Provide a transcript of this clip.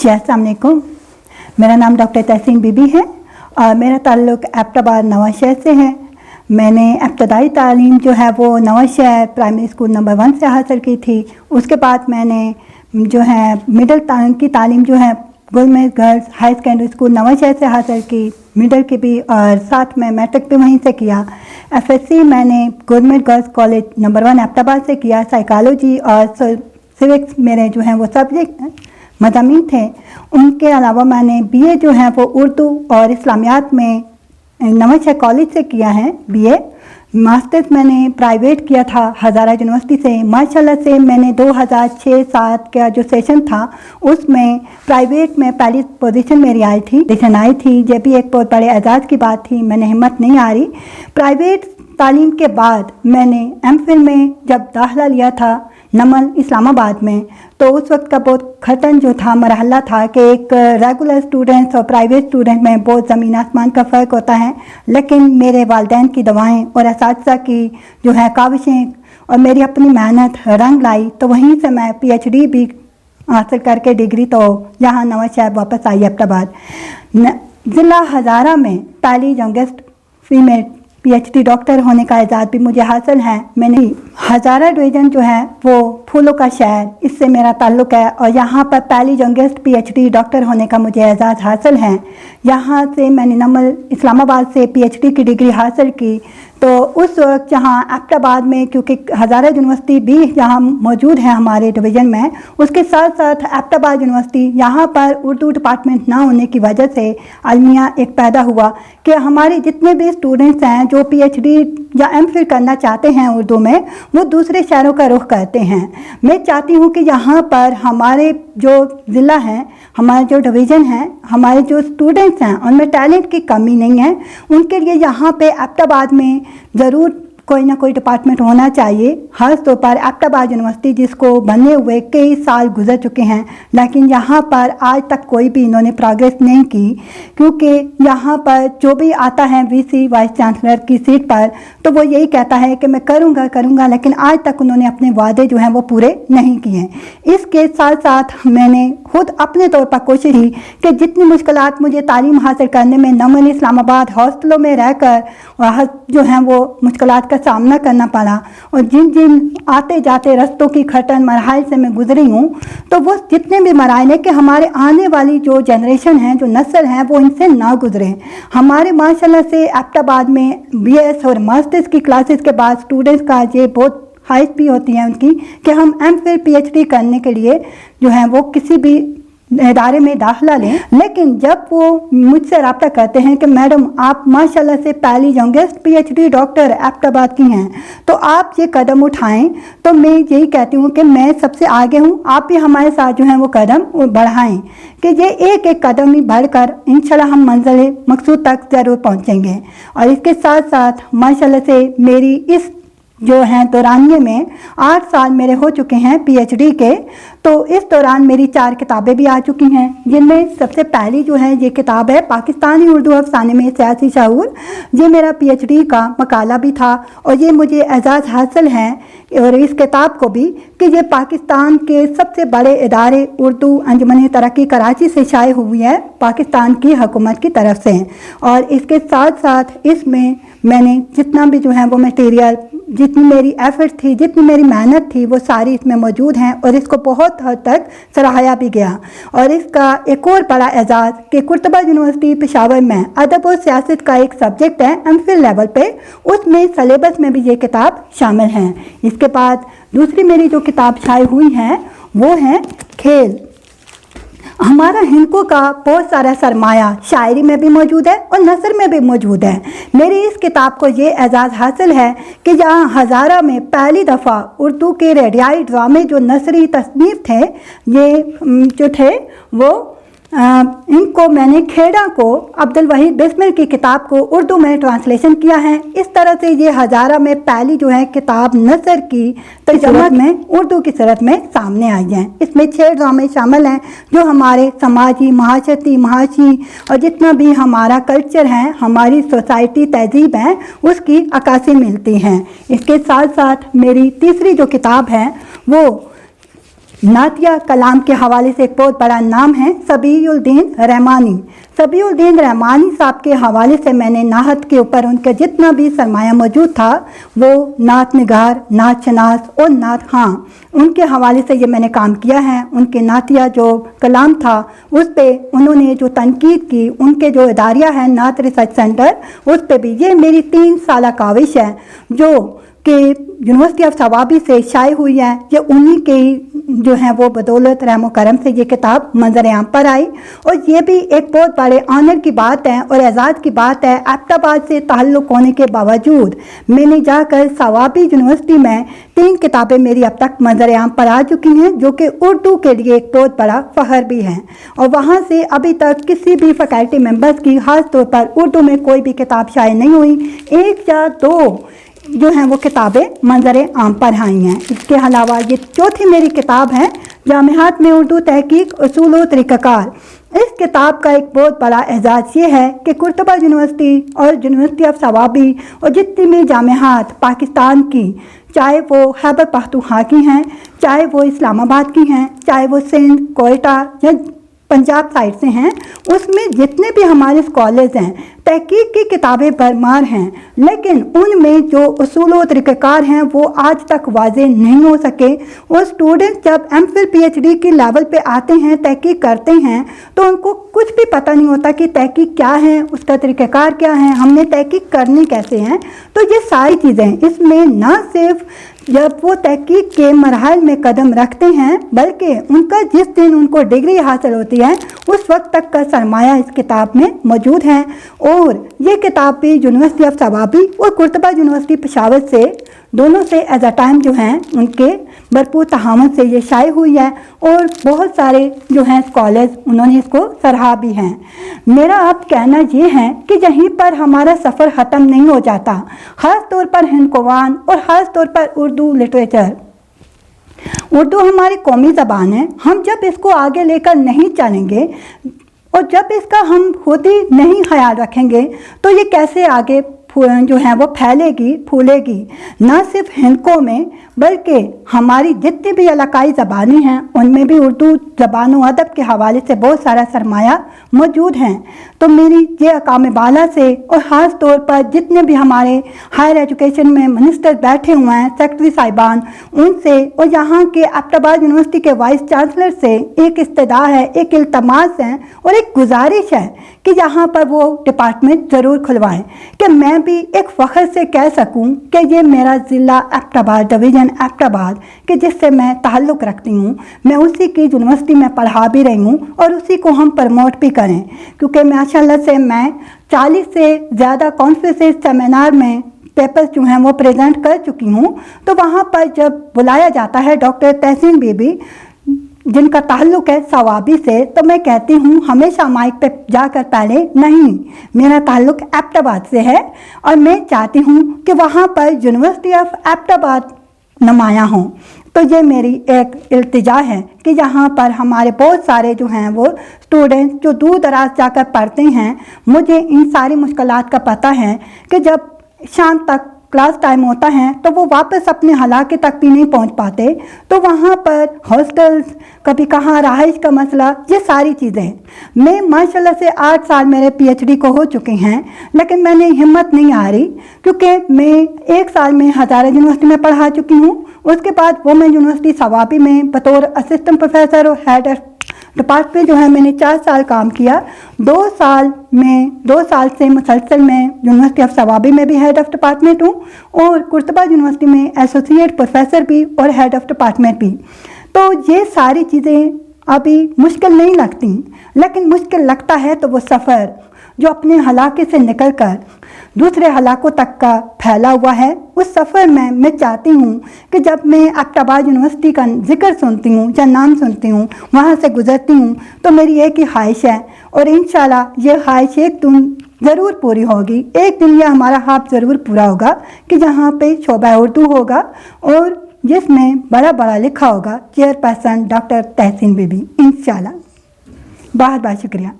जी अस्सलाम वालेकुम। मेरा नाम डॉक्टर तहसीन बीबी है और मेरा ताल्लुक़ एबटाबाद नवाशहर से है। मैंने इब्तदाई तालीम जो है वो नवाशहर प्राइमरी स्कूल नंबर 1 से हासिल की थी। उसके बाद मैंने जो है मिडिल की तालीम जो है government girls high secondary school Nawanshahr से हासिल की, मिडिल की भी, और साथ में मैट्रिक भी वहीं से किया। एफएससी मैंने government girls college number 1 Abbottabad से किया। साइकोलॉजी और सिविक्स मेरे जो हैं वो सब्जेक्ट मज़ामीन थे। उनके अलावा मैंने बीए जो है वो उर्दू और इस्लामियात में नवाशहर कॉलेज से किया है बीए। मास्टर्स मैंने प्राइवेट किया था हज़ारा यूनिवर्सिटी से। माशाल्लाह से मैंने 2006-07 का जो सेशन था उसमें प्राइवेट में पहली पोजीशन मेरी आई थी, ये भी एक बहुत बड़े एजाज़ की बात थी। मैंने हिम्मत नहीं हारी। प्राइवेट तालीम के बाद मैंने एमफिल में जब दाखिला लिया था नमल इस्लामाबाद में, तो उस वक्त का बहुत खतन जो था मरहला था कि एक रेगुलर स्टूडेंट्स और प्राइवेट स्टूडेंट में बहुत ज़मीन आसमान का फ़र्क होता है। लेकिन मेरे वालिदैन की दवाएं और असातिज़ा की जो है काविशें और मेरी अपनी मेहनत रंग लाई, तो वहीं से मैं PhD भी हासिल करके डिग्री तो यहाँ नवाशहर वापस आई एबटाबाद। ज़िला हज़ारा में पहली यंगेस्ट फीमेल PhD डॉक्टर होने का एजाज़ भी मुझे हासिल है। मैंने हज़ारा डिवीज़न जो है वो फूलों का शहर, इससे मेरा ताल्लुक़ है और यहाँ पर पहली यंगेस्ट PhD डॉक्टर होने का मुझे एजाज़ हासिल है। यहाँ से मैंने नमल इस्लामाबाद से PhD की डिग्री हासिल की। तो उस वक्त जहाँ एबटाबाद में, क्योंकि हज़ारा यूनिवर्सिटी भी यहाँ मौजूद है हमारे डिवीज़न में, उसके साथ साथ एबटाबाद यूनिवर्सिटी, यहाँ पर उर्दू डिपार्टमेंट ना होने की वजह से अलमिया एक पैदा हुआ कि हमारे जितने भी स्टूडेंट्स हैं जो PhD या MPhil करना चाहते हैं उर्दू में, वो दूसरे शहरों का रुख करते हैं। मैं चाहती हूँ कि यहाँ पर हमारे जो ज़िला हैं, हमारे जो डिवीज़न हैं, हमारे जो स्टूडेंट्स हैं, उनमें टैलेंट की कमी नहीं है। उनके लिए यहाँ पे एबटाबाद में ज़रूर कोई ना कोई डिपार्टमेंट होना चाहिए। ख़ास तौर पर एबटाबाद यूनिवर्सिटी जिसको बने हुए कई साल गुजर चुके हैं, लेकिन यहाँ पर आज तक कोई भी इन्होंने प्रोग्रेस नहीं की, क्योंकि यहाँ पर जो भी आता है VC वाइस चांसलर की सीट पर, तो वो यही कहता है कि मैं करूँगा, लेकिन आज तक उन्होंने अपने वादे जो हैं वो पूरे नहीं किए। इसके साथ साथ मैंने खुद अपने तौर पर कोशिश की कि जितनी मुश्किलात मुझे तालीम हासिल करने में नमल इस्लामाबाद हॉस्टलों में रहकर जो हैं वो मुश्किलात का सामना करना पड़ा, और जिन जिन आते जाते रस्तों की खटन मरहल से मैं गुजरी हूँ, तो वो जितने भी मराइल हैं कि हमारे आने वाली जो जनरेशन है, जो नस्ल है, वो इनसे ना गुजरे। हमारे माशाल्लाह से एबटाबाद में BS और मास्टर्स की क्लासेस के बाद स्टूडेंट्स का ये बहुत ख्वाहिश भी होती है उनकी कि हम MPhil PhD करने के लिए जो है वो किसी भी इदारे में दाखिला लें। लेकिन जब वो मुझसे रब्ता करते हैं कि मैडम आप माशाल्लाह से पहली यंगेस्ट PhD डॉक्टर एबटाबाद की हैं, तो आप ये कदम उठाएं, तो मैं यही कहती हूँ कि मैं सबसे आगे हूँ, आप भी हमारे साथ जो है वो कदम बढ़ाएं कि ये एक एक कदम ही बढ़कर इंशाल्लाह हम मंजिल मकसूद तक ज़रूर पहुँचेंगे। और इसके साथ साथ माशाल्लाह से मेरी इस जो हैं दौरानिए में 8 साल मेरे हो चुके हैं PhD के, तो इस दौरान मेरी 4 किताबें भी आ चुकी हैं, जिनमें सबसे पहली जो है ये किताब है पाकिस्तानी उर्दू अफसाने में सियासी शऊर। ये मेरा PhD का मकाला भी था और ये मुझे एजाज़ हासिल है और इस किताब को भी कि ये पाकिस्तान के सबसे बड़े इदारे उर्दू अंजुमन तरक्की कराची से शाये हुई है पाकिस्तान की हुकूमत की तरफ से। और इसके साथ साथ इसमें मैंने जितना भी जो है वो मटेरियल, जितनी मेरी एफर्ट थी, जितनी मेरी मेहनत थी, वो सारी इसमें मौजूद हैं और इसको बहुत हद तक सराहाया भी गया। और इसका एक और बड़ा एजाज़ कि कुर्तबा यूनिवर्सिटी पेशावर में अदब और सियासत का एक सब्जेक्ट है MPhil लेवल पे, उसमें सलेबस में भी ये किताब शामिल है। इसके बाद दूसरी मेरी जो किताब शाये हुई है वो है खेल। हमारा हिंदू का बहुत सारा सरमाया शायरी में भी मौजूद है और नसर में भी मौजूद है। मेरी इस किताब को ये एजाज़ हासिल है कि जहाँ हज़ारा में पहली दफ़ा उर्दू के रेडियाई ड्रामे जो नसरी तसनीफ़ थे, ये जो थे वो इनको मैंने खेड़ा को अब्दुल वहीद बिस्मिल की किताब को उर्दू में ट्रांसलेशन किया है। इस तरह से ये हज़ारा में पहली जो है किताब नसर की तर्जुमा में उर्दू की सूरत में सामने आई है। इसमें 6 ड्रामे शामिल हैं जो हमारे समाजी, महाशती, महाशी और जितना भी हमारा कल्चर है, हमारी सोसाइटी तहजीब है, उसकी अक्कासी मिलती हैं। इसके साथ साथ मेरी तीसरी जो किताब है वो नातिया कलाम के हवाले से एक बहुत बड़ा नाम है सबीउद्दीन रहमानी। सबीउद्दीन रहमानी साहब के हवाले से मैंने नाहत के ऊपर उनका जितना भी सरमाया मौजूद था, वो नात निगार, नात शनास और नात खां, उनके हवाले से ये मैंने काम किया है। उनके नातिया जो कलाम था उस पर उन्होंने जो तनकीद की, उनके जो इदारिया है नात रिसर्च सेंटर, उस पर भी ये मेरी 3 साल काविश है जो कि यूनिवर्सिटी ऑफ सवाबी से शाये हुई है। ये उन्हीं के जो है वो बदौलत रहम करम से ये किताब मंजर आम पर आई, और ये भी एक बहुत बड़े ऑनर की बात है और एजाज़ की बात है। एबटाबाद से ताल्लुक़ होने के बावजूद मैंने जाकर सवाबी यूनिवर्सिटी में 3 किताबें मेरी अब तक मंजर आम पर आ चुकी हैं, जो कि उर्दू के लिए एक बहुत बड़ा फ़ख्र भी है। और वहाँ से अभी तक किसी भी फैकल्टी मेम्बर्स की ख़ास तौर पर उर्दू में कोई भी किताब शाये नहीं हुई। 1 या 2 जो हैं वो किताबें मंजर आम पर आई हैं। इसके अलावा ये चौथी मेरी किताब है जामियात में उर्दू तहकीक उसूल व तरीक़ाकार। इस किताब का एक बहुत बड़ा एजाज़ ये है कि कुर्तुबा यूनिवर्सिटी और यूनिवर्सिटी ऑफ सवाबी और जितनी भी जामियात पाकिस्तान की, चाहे वो खैबर पख्तूनख्वा की हैं, चाहे वो इस्लामाबाद की हैं, चाहे वो सिंध, कोयटा या पंजाब साइड से हैं, उसमें जितने भी हमारे स्कॉलर्स हैं तहकीक की किताबें भरमार हैं, लेकिन उनमें जो उसूल व तरीक़ाकार हैं वो आज तक वाज़े नहीं हो सके। और स्टूडेंट्स जब MPhil PhD की लेवल पे आते हैं, तहकीक करते हैं, तो उनको कुछ भी पता नहीं होता कि तहकीक क्या है, उसका तरीक़ाकार क्या है, हमने तहकीक करनी कैसे हैं। तो ये सारी चीज़ें इसमें ना सिर्फ जब वो तहकीक के मरहल में कदम रखते हैं, बल्कि उनका जिस दिन उनको डिग्री हासिल होती है उस वक्त तक का सरमाया इस किताब में मौजूद है। और ये किताब भी यूनिवर्सिटी ऑफ सवाबी और कुर्तुबा यूनिवर्सिटी पेशावर से दोनों से एज अ टाइम जो हैं उनके भरपूर तहामुल से ये शाये हुई है, और बहुत सारे जो हैं स्कॉलर्स उन्होंने इसको सराहा भी हैं। मेरा अब कहना ये है कि यहीं पर हमारा सफ़र ख़त्म नहीं हो जाता, ख़ास तौर पर हिंदकोवान और ख़ास तौर पर उर्दू लिटरेचर। उर्दू हमारी कौमी ज़बान है, हम जब इसको आगे लेकर नहीं चलेंगे और जब इसका हम खुद ही नहीं ख्याल रखेंगे तो ये कैसे आगे जो है वो फैलेगी, फूलेगी। ना सिर्फ हिंदकों में बल्कि हमारी जितनी भी इलाकाई ज़बानें हैं उनमें भी उर्दू ज़बान व अदब के हवाले से बहुत सारा सरमाया मौजूद हैं। तो मेरी ये अकाम बाला से और ख़ास तौर पर जितने भी हमारे हायर एजुकेशन में मिनिस्टर बैठे हुए हैं, सेक्रेटरी साहिबान, उनसे और यहाँ के एबटाबाद यूनिवर्सिटी के वाइस चांसलर से एक इस्तदा है, एक इल्तमास है और एक गुजारिश है कि यहाँ पर वो डिपार्टमेंट ज़रूर खुलवाएँ, कि मैं भी एक फ़ख्र से कह सकूं कि ये मेरा ज़िला एबटाबाद, डिवीज़न एबटाबाद के जिससे मैं ताल्लुक़ रखती हूँ, मैं उसी की यूनिवर्सिटी में पढ़ा भी रही हूँ और उसी को हम प्रमोट भी करें। क्योंकि माशाल्लाह से मैं 40 से ज़्यादा कॉन्फ्रेंसेस, सेमिनार में पेपर्स जो हैं वो प्रेजेंट कर चुकी हूँ। तो वहाँ पर जब बुलाया जाता है डॉक्टर तहसीन बीबी जिनका ताल्लुक़ है सवाबी से, तो मैं कहती हूँ हमेशा माइक पे जाकर पहले नहीं, मेरा ताल्लुक़ एबटाबाद से है और मैं चाहती हूँ कि वहाँ पर यूनिवर्सिटी ऑफ एबटाबाद नुमाया हो। तो ये मेरी एक इल्तिजा है कि यहाँ पर हमारे बहुत सारे जो हैं वो स्टूडेंट्स जो दूर दराज जाकर पढ़ते हैं, मुझे इन सारी मुश्किलात का पता है कि जब शाम तक क्लास टाइम होता है तो वो वापस अपने हलाके तक भी नहीं पहुंच पाते। तो वहाँ पर हॉस्टल्स, कभी कहाँ रहाइश का मसला, ये सारी चीज़ें। मैं माशाल्लाह से 8 साल मेरे PhD को हो चुके हैं, लेकिन मैंने हिम्मत नहीं आ रही, क्योंकि मैं 1 साल में हज़ारा यूनिवर्सिटी में पढ़ा चुकी हूँ। उसके बाद वो मैं यूनिवर्सिटी सवाबी में बतौर असिस्टेंट प्रोफेसर और हेड डिपार्टमेंट जो है मैंने 4 साल काम किया। 2 साल से मुसलसल मैं यूनिवर्सिटी ऑफ सवाबी में भी हेड ऑफ डिपार्टमेंट हूँ और कुर्तुबा यूनिवर्सिटी में एसोसिएट प्रोफेसर भी और हेड ऑफ डिपार्टमेंट भी। तो ये सारी चीज़ें अभी मुश्किल नहीं लगती, लेकिन मुश्किल लगता है तो वो सफ़र जो अपने हलाके से निकलकर दूसरे हलाकों तक का फैला हुआ है, उस सफ़र में मैं चाहती हूँ कि जब मैं एबटाबाद यूनिवर्सिटी का जिक्र सुनती हूँ या नाम सुनती हूँ, वहाँ से गुज़रती हूँ, तो मेरी एक ही ख्वाहिश है और इंशाल्लाह ये ख्वाहिश एक दिन ज़रूर पूरी होगी। एक दिन यह हमारा ख्वाब ज़रूर पूरा होगा कि जहाँ पे शोबा उर्दू होगा और जिसमें बड़ा बड़ा लिखा होगा चेयरपर्सन डॉक्टर तहसीन बीबी, इंशाल्लाह। बहुत बहुत शुक्रिया।